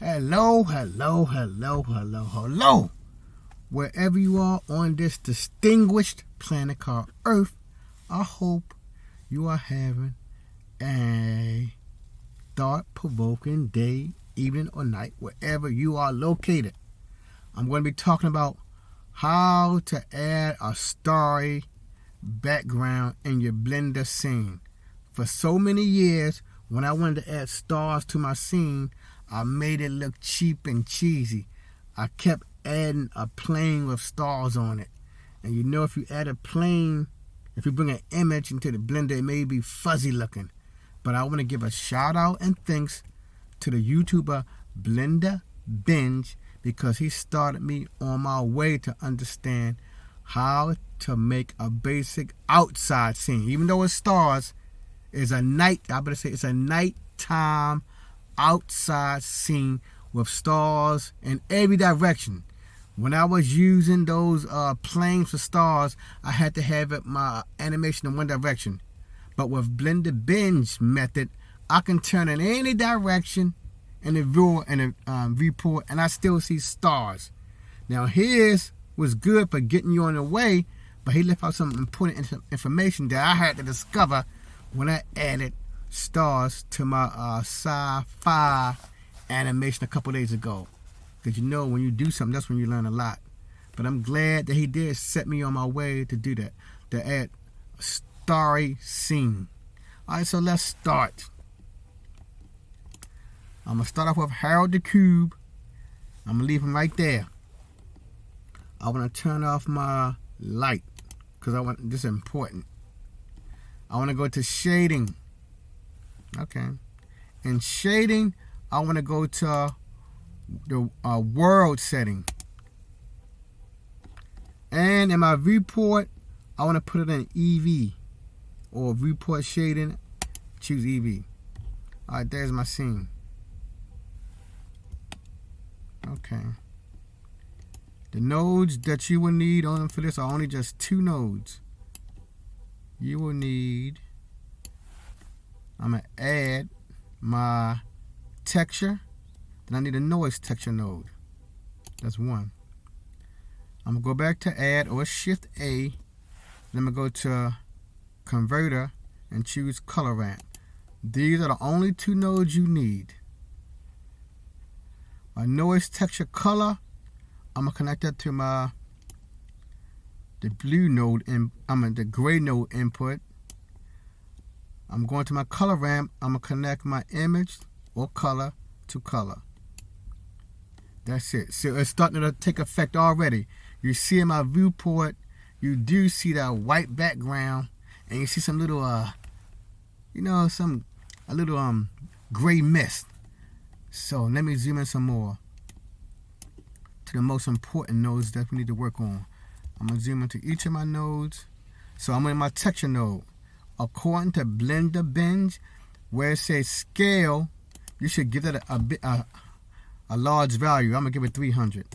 Hello, hello, hello, hello, hello. Wherever you are on this distinguished planet called Earth, I hope you are having a thought-provoking day, evening, or night, wherever you are located. I'm going to be talking about how to add a starry background in your Blender scene. For so many years, when I wanted to add stars to my scene, I made it look cheap and cheesy. I kept adding a plane with stars on it. And you know, if you add a plane, if you bring an image into the Blender, it may be fuzzy looking. But I want to give a shout out and thanks to the YouTuber Blender Binge, because he started me on my way to understand how to make a basic outside scene. Even though it's stars, it's a night, I better say it's a nighttime outside scene with stars in every direction. When I was using those planes for stars, I had to have my animation in one direction. But with Blender Binge method, I can turn in any direction in the viewer and the viewport, and I still see stars. Now his was good for getting you on the way, but he left out some important information that I had to discover when I added stars to my sci-fi animation a couple days ago. Because you know, when you do something, that's when you learn a lot. But I'm glad that he did set me on my way to do that, to add a starry scene. Alright, so let's start. I'm going to start off with Harold the Cube. I'm going to leave him right there. I want to turn off my light because this is important. I want to go to shading. Okay. In shading, I want to go to the world setting. And in my viewport, I want to put it in EV or viewport shading. Choose EV. Alright, there's my scene. Okay. The nodes that you will need for this are only just 2 nodes. You will need, I'm going to add my texture. Then I need a noise texture node. That's 1. I'm going to go back to add or shift A. Then I'm going to go to converter and choose color ramp. These are the only 2 nodes you need. My noise texture color, I'm going to connect that to the blue node, the gray node input. I'm going to my color ramp. I'm going to connect my image or color to color. That's it. So it's starting to take effect already. You see in my viewport, you do see that white background, and you see some little, a little gray mist. So let me zoom in some more to the most important nodes that we need to work on. I'm going to zoom into each of my nodes. So I'm in my texture node. According to Blender Binge, where it says scale, you should give that a large value. I'm going to give it 300.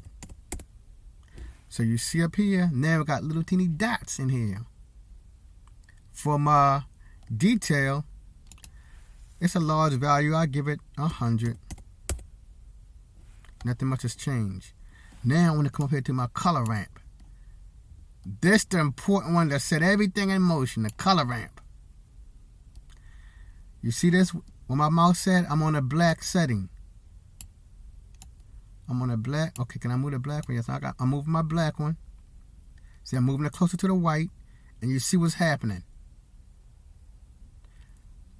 So you see up here, now we got little teeny dots in here. For my detail, it's a large value. I give it 100. Nothing much has changed. Now I want to come up here to my color ramp. This the important one that set everything in motion, the color ramp. You see this? When my mouse said I'm on a black setting. I'm on a black. Okay, can I move the black one? Yes, I'm moving my black one. See, I'm moving it closer to the white, and you see what's happening.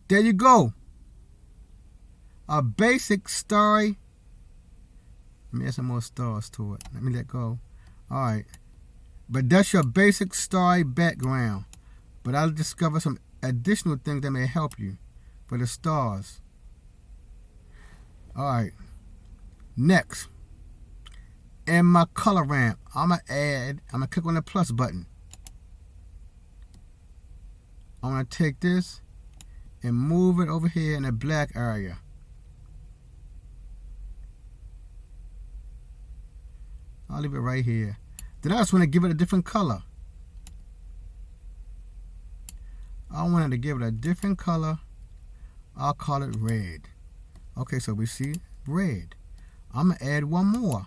There you go. A basic starry. Let me add some more stars to it. Let me let go. Alright. But that's your basic starry background. But I'll discover some additional things that may help you for the stars. Alright. Next. In my color ramp, I'm going to click on the plus button. I'm going to take this and move it over here in the black area. I'll leave it right here. Then I just want to give it a different color. I wanted to give it a different color. I'll call it red. Okay, so we see red. I'm going to add one more.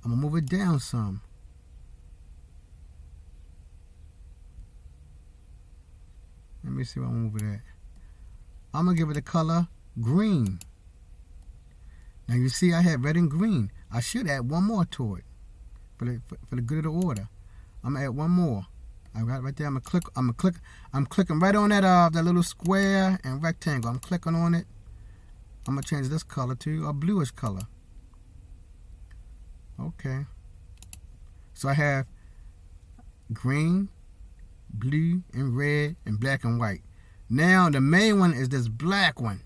I'm going to move it down some. Let me see what I'm going to move it at. I'm going to give it the color green. Now you see I have red and green. I should add one more to it for the good of the order. I'm going to add one more. I got it right there. I'm clicking right on that little square and rectangle. I'm clicking on it. I'm going to change this color to a bluish color. Okay. So I have green, blue, and red, and black and white. Now the main one is this black one.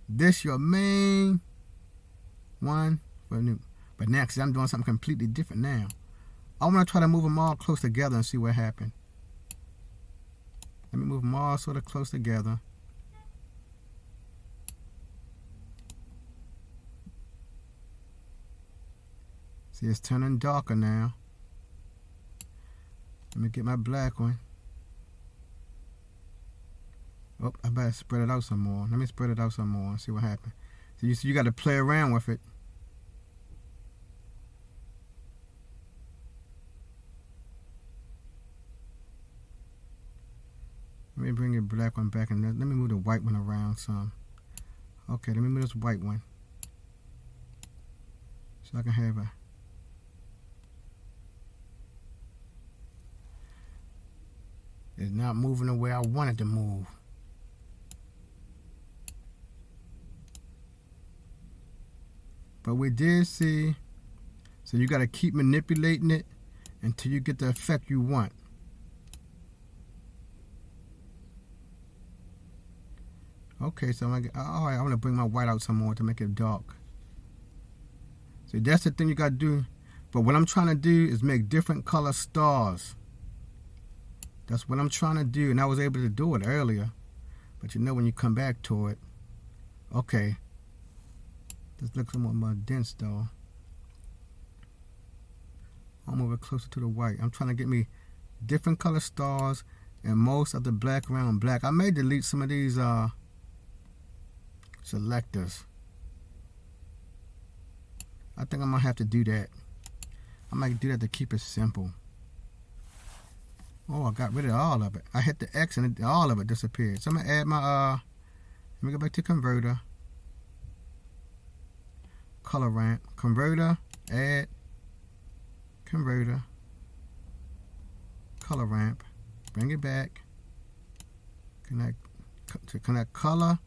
This your main one. But now, because I'm doing something completely different now. I want to try to move them all close together and see what happens. Let me move them all sort of close together. See, it's turning darker now. Let me get my black one. Oh, I better spread it out some more. Let me spread it out some more and see what happens. So you got to play around with it. Let me bring your black one back and let me move the white one around some. Okay, let me move this white one. So I can have a... It's not moving the way I want it to move. But we did see, so you got to keep manipulating it until you get the effect you want. Okay, so all right, I want to bring my white out some more to make it dark. See, that's the thing you got to do. But what I'm trying to do is make different color stars. That's what I'm trying to do, and I was able to do it earlier. But you know when you come back to it, okay, this looks somewhat more dense though. I'll move it closer to the white. I'm trying to get me different color stars and most of the black around black. I may delete some of these selectors. I think I'm gonna have to do that. I might do that to keep it simple. Oh, I got rid of all of it. I hit the X and all of it disappeared. So I'm gonna add my let me go back to converter. Color ramp. Converter, add, converter, color ramp. Bring it back. Connect color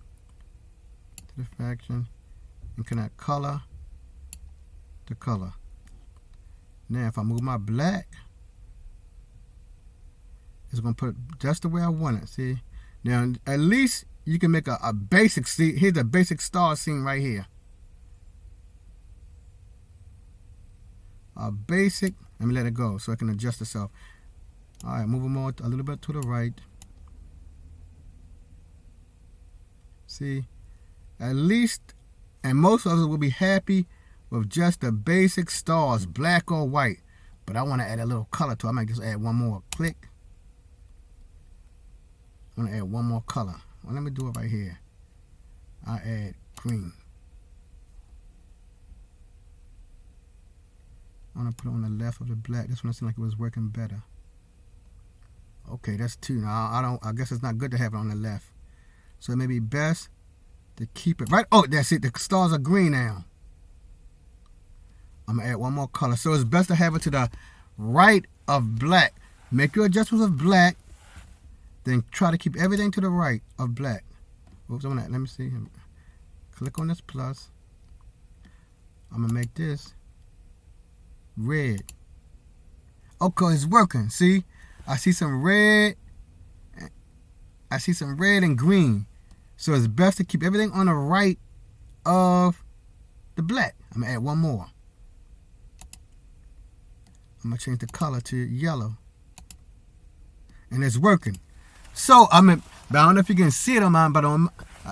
to the fraction and connect color to color. Now if I move my black, it's going to put it just the way I want it. See? Now, at least you can make a basic, see, here's a basic star scene right here. A basic, let me let it go so it can adjust itself. All right, move them all a little bit to the right. See? At least, and most of us will be happy with just the basic stars, black or white. But I want to add a little color to it. I might just add one more. Click. I want to add one more color. Well, let me do it right here. I add green. I want to put it on the left of the black. This one seemed like it was working better. Okay, that's two. Now I guess it's not good to have it on the left. So it may be best to keep it right. Oh, that's it. The stars are green now. I'm gonna add one more color. So it's best to have it to the right of black. Make your adjustments of black. Then try to keep everything to the right of black. Oops, I'm gonna, let me see. Click on this plus. I'm gonna make this red. Okay, it's working. See, I see some red. I see some red and green. So it's best to keep everything on the right of the black. I'm gonna add one more. I'm gonna change the color to yellow. And it's working. So but I don't know if you can see it on mine, but on,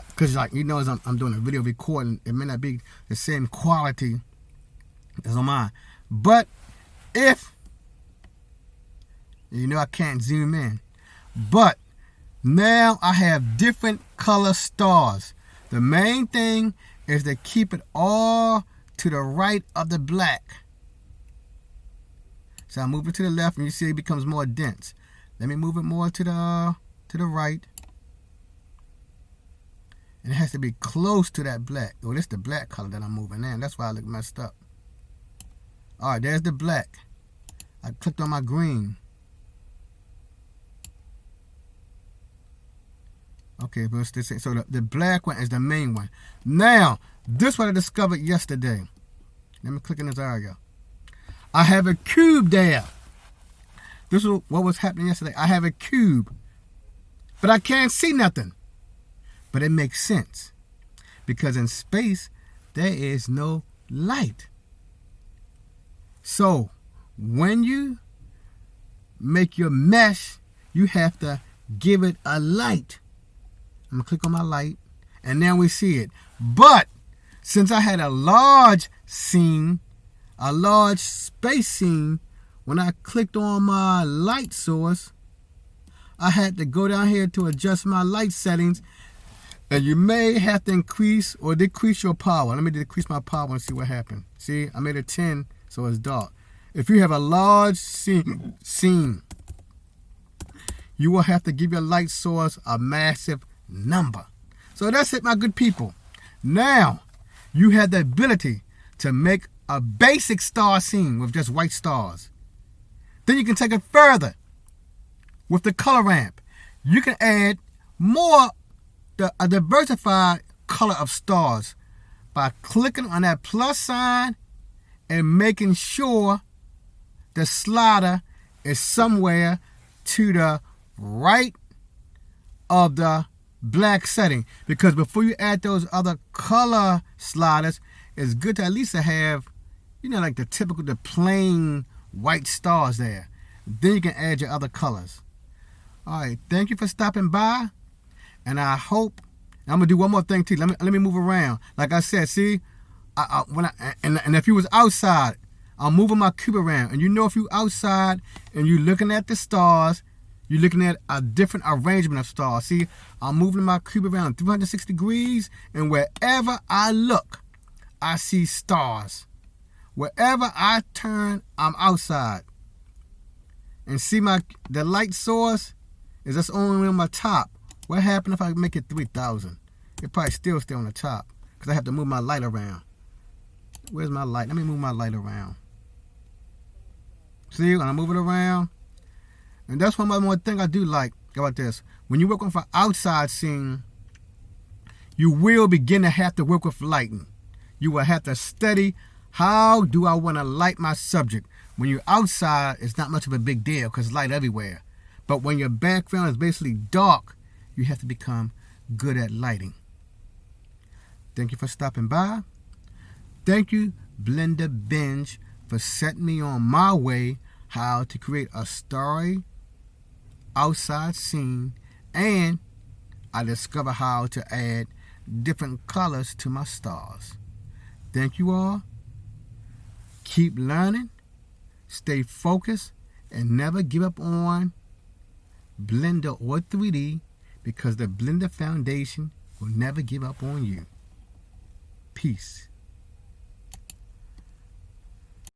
because like you know, as I'm doing a video recording, it may not be the same quality as on mine. But if you know, I can't zoom in, but now I have different color stars. The main thing is to keep it all to the right of the black. So I move it to the left, and you see it becomes more dense. Let me move it more to the right. And it has to be close to that black. Oh, this is the black color that I'm moving in. That's why I look messed up. All right, there's the black. I clicked on my green. Okay, so the black one is the main one. Now, this one I discovered yesterday. Let me click in this area. I have a cube there. This is what was happening yesterday. I have a cube, but I can't see nothing. But it makes sense, because in space, there is no light. So, when you make your mesh, you have to give it a light. I'm going to click on my light, and now we see it. But, since I had a large scene, a large space scene, when I clicked on my light source, I had to go down here to adjust my light settings. And you may have to increase or decrease your power. Let me decrease my power and see what happens. See, I made it 10, so it's dark. If you have a large scene, you will have to give your light source a massive number. So that's it, my good people. Now, you have the ability to make a basic star scene with just white stars. Then you can take it further with the color ramp. You can add more a diversified color of stars by clicking on that plus sign and making sure the slider is somewhere to the right of the black setting. Because before you add those other color sliders, it's good to at least have, like the plain white stars there. Then you can add your other colors. All right, thank you for stopping by. And I hope, I'm gonna do one more thing too. Let me move around. Like I said, see, and if you was outside, I'm moving my cube around. And if you outside and you looking at the stars, you're looking at a different arrangement of stars. See, I'm moving my cube around 360 degrees, and wherever I look, I see stars. Wherever I turn, I'm outside. And see the light source is just only on my top. What happened if I make it 3,000? It probably still stay on the top, because I have to move my light around. Where's my light? Let me move my light around. See, when I move it around. And that's one more thing I do like about this. When you're working for outside scene, you will begin to have to work with lighting. You will have to study, how do I want to light my subject? When you're outside, it's not much of a big deal because light everywhere. But when your background is basically dark, you have to become good at lighting. Thank you for stopping by. Thank you, Blender Binge, for setting me on my way how to create a starry outside scene, and I discovered how to add different colors to my stars. Thank you all. Keep learning, stay focused, and never give up on Blender or 3D, because the Blender Foundation will never give up on you. Peace.